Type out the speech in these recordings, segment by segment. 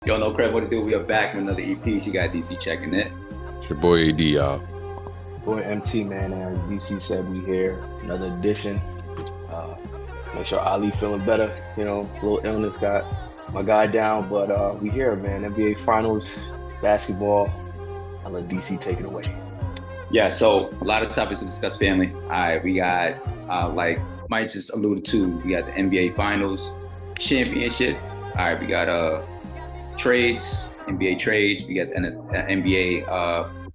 Yo, No Cred, what to do? We are back with another EP. You got DC checking it. It's your boy AD, y'all. Boy, MT, man, as DC said, we here, another edition. Uh, Make sure Ali feeling better. A little illness got my guy down, but we here, man. NBA Finals, basketball. I'll let DC take it away. Yeah, so a lot of topics to discuss, family. All right, we got, like Mike just alluded to, we got the NBA Finals championship. All right, we got trades, NBA trades. We got the NBA,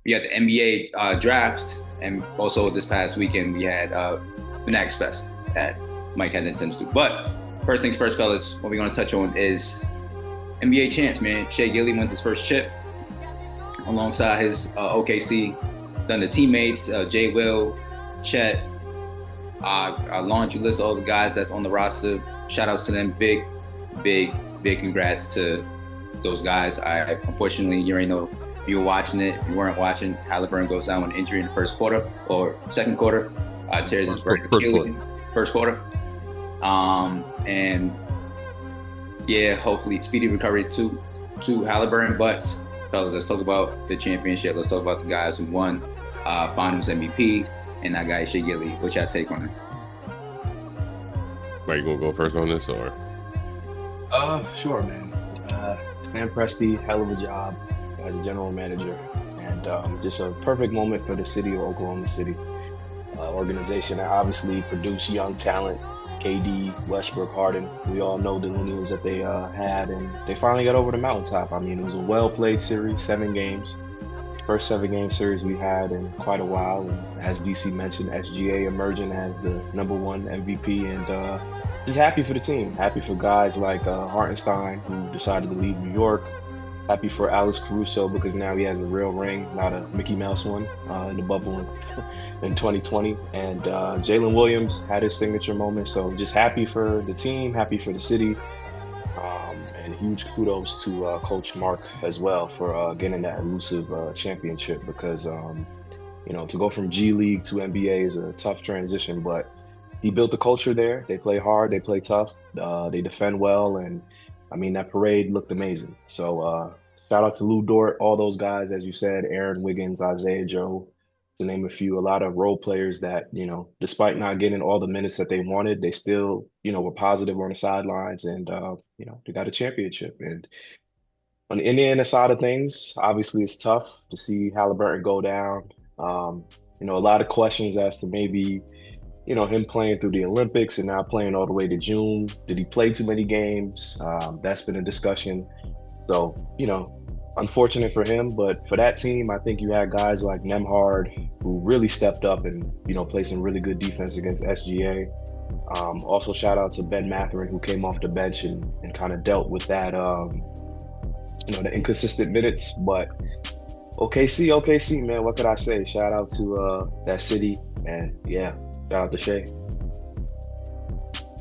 we got the NBA draft, and also this past weekend we had the Next Fest that Mike had intended to. But first things first, fellas, what we're gonna touch on is NBA champs, man. Shea Gilly wins his first chip alongside his OKC. Then the teammates, Jay Will, Chet, a laundry list of all the guys that's on the roster. Shout outs to them. Big congrats to those guys. Unfortunately, you already know if you were watching it, if you weren't watching, Halliburton goes down with an injury in the first quarter or second quarter. Tears his first quarter. And yeah, hopefully speedy recovery to Halliburton. But fellas, let's talk about the championship. Let's talk about the guys who won Finals MVP and that guy Shea Gilly. What's your take on it? Are you gonna go first on this, or? Sure, man. Stan Presti, hell of a job as general manager, and just a perfect moment for the city of Oklahoma City. Organization that obviously produced young talent, KD, Westbrook, Harden. We all know the lineage that they had, and they finally got over the mountaintop. I mean, it was a well-played series, 7 games. First 7-game series we had in quite a while. And as DC mentioned, SGA emerging as the #1 MVP, and just happy for the team. Happy for guys like Hartenstein, who decided to leave New York. Happy for Alex Caruso because now he has a real ring, not a Mickey Mouse one in the bubble in 2020. And Jalen Williams had his signature moment. So just happy for the team, happy for the city. And huge kudos to Coach Mark as well for getting that elusive championship because, to go from G League to NBA is a tough transition, but he built the culture there. They play hard, they play tough, they defend well, and I mean, that parade looked amazing. So shout out to Lou Dort, all those guys, as you said, Aaron Wiggins, Isaiah Joe, to name a few, a lot of role players that, despite not getting all the minutes that they wanted, they still, were positive on the sidelines and, they got a championship. And on the Indiana side of things, obviously it's tough to see Halliburton go down. A lot of questions as to maybe, him playing through the Olympics and now playing all the way to June. Did he play too many games? That's been a discussion. So, unfortunate for him, but for that team, I think you had guys like Nemhard who really stepped up and, played some really good defense against SGA. Also, shout out to Ben Mathurin who came off the bench and kind of dealt with that, the inconsistent minutes. But OKC, man, what could I say? Shout out to that city, and yeah, shout out to Shea.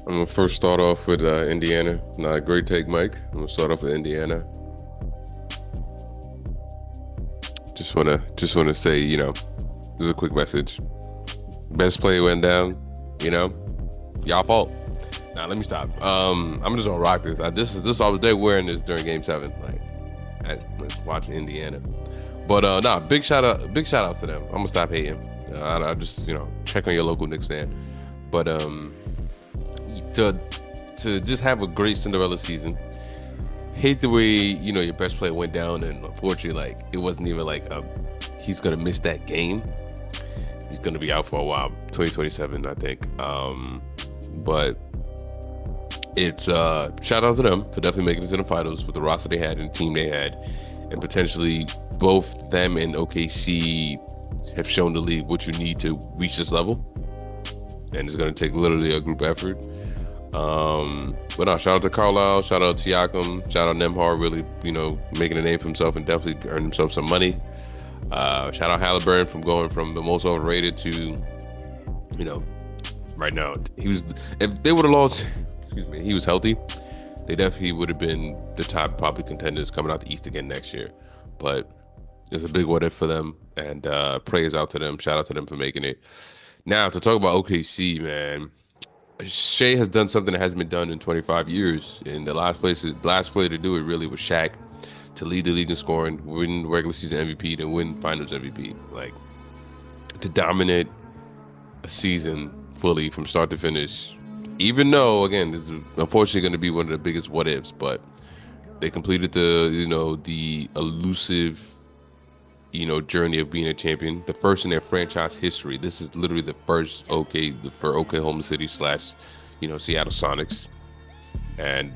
I'm gonna first start off with Indiana. Not a great take, Mike. I'm gonna start off with Indiana. Just wanna say, there's a quick message. Best player went down. Y'all fault. Now let me stop. I'm just gonna rock this. This I was there wearing this during Game 7, like at watching Indiana. But big shout out to them. I'm gonna stop hating. I just check on your local Knicks fan. But to just have a great Cinderella season. Hate the way your best player went down, and unfortunately, like it wasn't even like he's gonna miss that game. He's gonna be out for a while, 2027, I think. But it's shout out to them for definitely making it to the finals with the roster they had and the team they had, and potentially both them and OKC have shown the league what you need to reach this level, and it's gonna take literally a group effort. But no, shout out to Carlisle, shout out to Siakam, shout out Nemhard, really, making a name for himself and definitely earning himself some money. Shout out Halliburton from going from the most overrated to, right now, if they would have lost, he was healthy, they definitely would have been the top probably contenders coming out the East again next year. But it's a big what if for them, and praise out to them, shout out to them for making it. Now, to talk about OKC, man, Shea has done something that hasn't been done in 25 years. And the last player to do it really was Shaq. to lead the league in scoring, win regular season MVP, then win Finals MVP. Like, to dominate a season fully from start to finish, even though, again, this is unfortunately going to be one of the biggest what ifs, but they completed the elusive, journey of being a champion, the first in their franchise history. This is literally the first for Oklahoma City / Seattle Sonics. And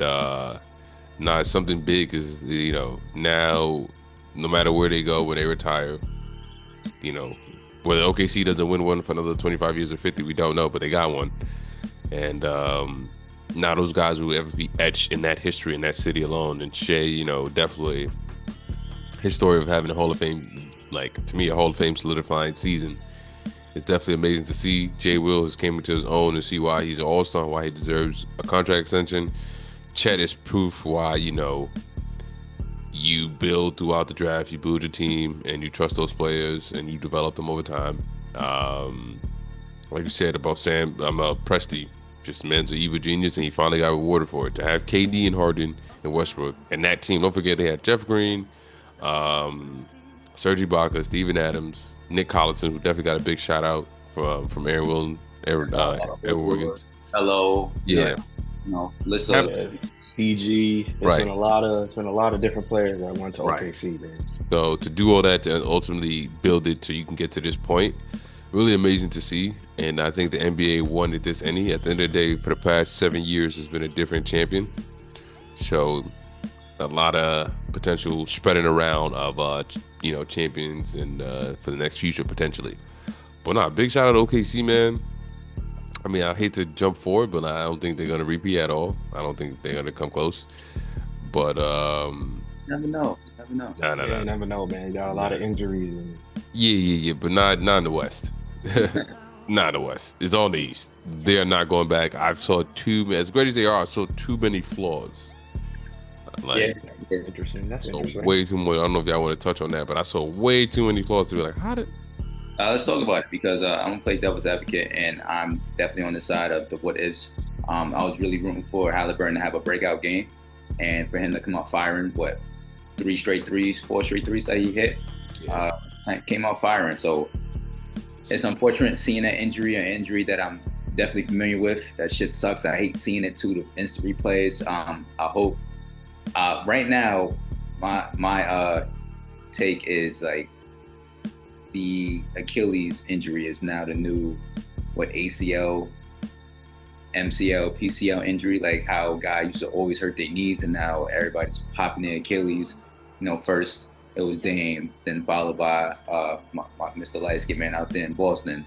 now it's something big is, now no matter where they go when they retire, whether OKC doesn't win one for another 25 years or 50, we don't know, but they got one. And now those guys will ever be etched in that history in that city alone. And Shea, definitely his story of having a Hall of Fame, like, to me, a Hall of Fame solidifying season. It's definitely amazing to see. Jay Will has came into his own and see why he's an all-star, why he deserves a contract extension. Chet is proof why, you build throughout the draft, you build your team, and you trust those players, and you develop them over time. Like you said about Presti, just man's an evil genius, and he finally got rewarded for it. To have KD and Harden and Westbrook, and that team, don't forget they had Jeff Green, Serge Ibaka, Steven Adams, Nick Collison, who definitely got a big shout out from Aaron Williams, Edward Wiggins. Hello. Yeah. Listen, PG. It's been a lot of different players that went to OKC, man. So to do all that to ultimately build it so you can get to this point, really amazing to see. And I think the NBA wanted this At the end of the day, for the past 7 years, there's been a different champion. So a lot of potential spreading around of champions and for the next future potentially. But big shout out to OKC, man. I mean, I hate to jump forward, but I don't think they're gonna repeat at all. I don't think they're gonna come close. But never know. No. You never know, man. You got a lot of injuries. Yeah, but not in the West. Not in the West. It's all the East. They are not going back. I've saw as great as they are, I saw too many flaws. Interesting. That's interesting. Way too much. I don't know if y'all want to touch on that, but I saw way too many flaws to be like, how did? Let's talk about it, because I'm gonna play devil's advocate, and I'm definitely on the side of the what ifs. I was really rooting for Halliburton to have a breakout game, and for him to come out firing 4 straight threes that he hit. Came out firing. So it's unfortunate seeing that an injury that I'm definitely familiar with. That shit sucks. I hate seeing it too, the instant replays. I hope right now my take is like, the Achilles injury is now the new ACL, MCL, PCL injury, like how guys used to always hurt their knees, and now everybody's popping their Achilles. First it was Dame, then followed by my Mr. Light-skinned man out there in Boston.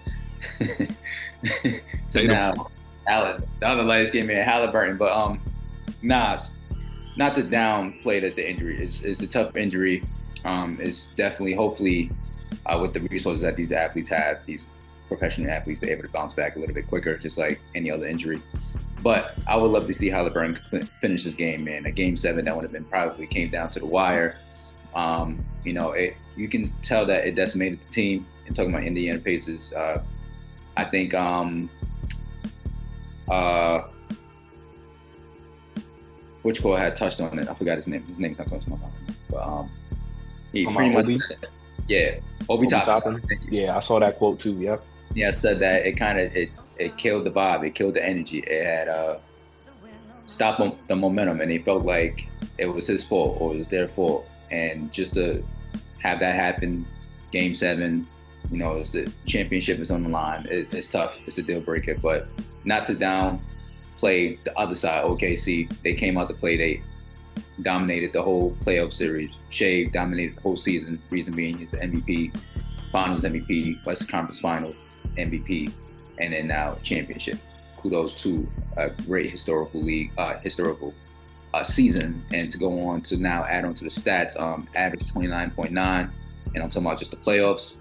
So now the other light-skinned man, Halliburton. But not to downplay the injury. It's a tough injury. It's definitely, hopefully, with the resources that these athletes have, these professional athletes, they're able to bounce back a little bit quicker, just like any other injury. But I would love to see Halliburton finish this game, man. A game 7 that would have been probably came down to the wire. You can tell that it decimated the team. And talking about Indiana Pacers, I think which Cole had touched on it. I forgot his name. His name's not coming to my mind. But he pretty much said, yeah, Obi Toppin. Yeah, I saw that quote too. Yep. Yeah, said that it killed the vibe. It killed the energy. It had stopped the momentum, and it felt like it was his fault or it was their fault. And just to have that happen, Game 7, it's the championship is on the line. It's tough. It's a deal breaker, but not to downplay the other side. OKC, they came out to play. They dominated the whole playoff series. Shea dominated the whole season. Reason being, he's the MVP, Finals MVP, Western Conference Finals MVP, and then now championship. Kudos to a great historical season, and to go on to now add on to the stats, average 29.9, and I'm talking about just the playoffs.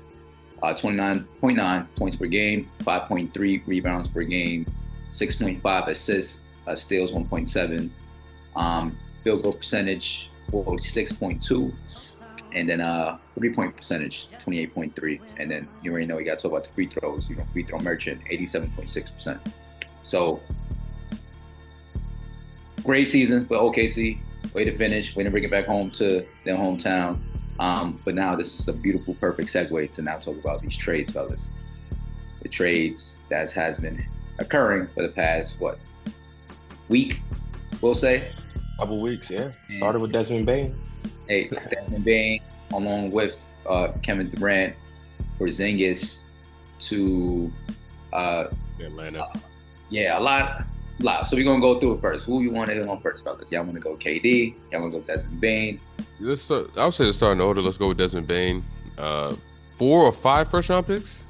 29.9 points per game, 5.3 rebounds per game, 6.5 assists, steals 1.7, field goal percentage 46.2, and then 3-point percentage 28.3, and then you already know you got to talk about the free throws. Free throw merchant 87.6%. So great season for OKC. way to finish, way to bring it back home to their hometown. But now this is a beautiful, perfect segue to now talk about these trades, fellas. The trades that has been occurring for the past, week, we'll say? Couple weeks, yeah. Started with Desmond Bain. Hey, Desmond Bain, along with Kevin Durant, Porzingis to Atlanta. Yeah, a lot. So we're gonna go through it first. Who you want to hit on first, fellas? Y'all want to go KD? Y'all want to go Desmond Bain? Let's start. I would say to start in order. Let's go with Desmond Bain. 4 or 5 first round picks.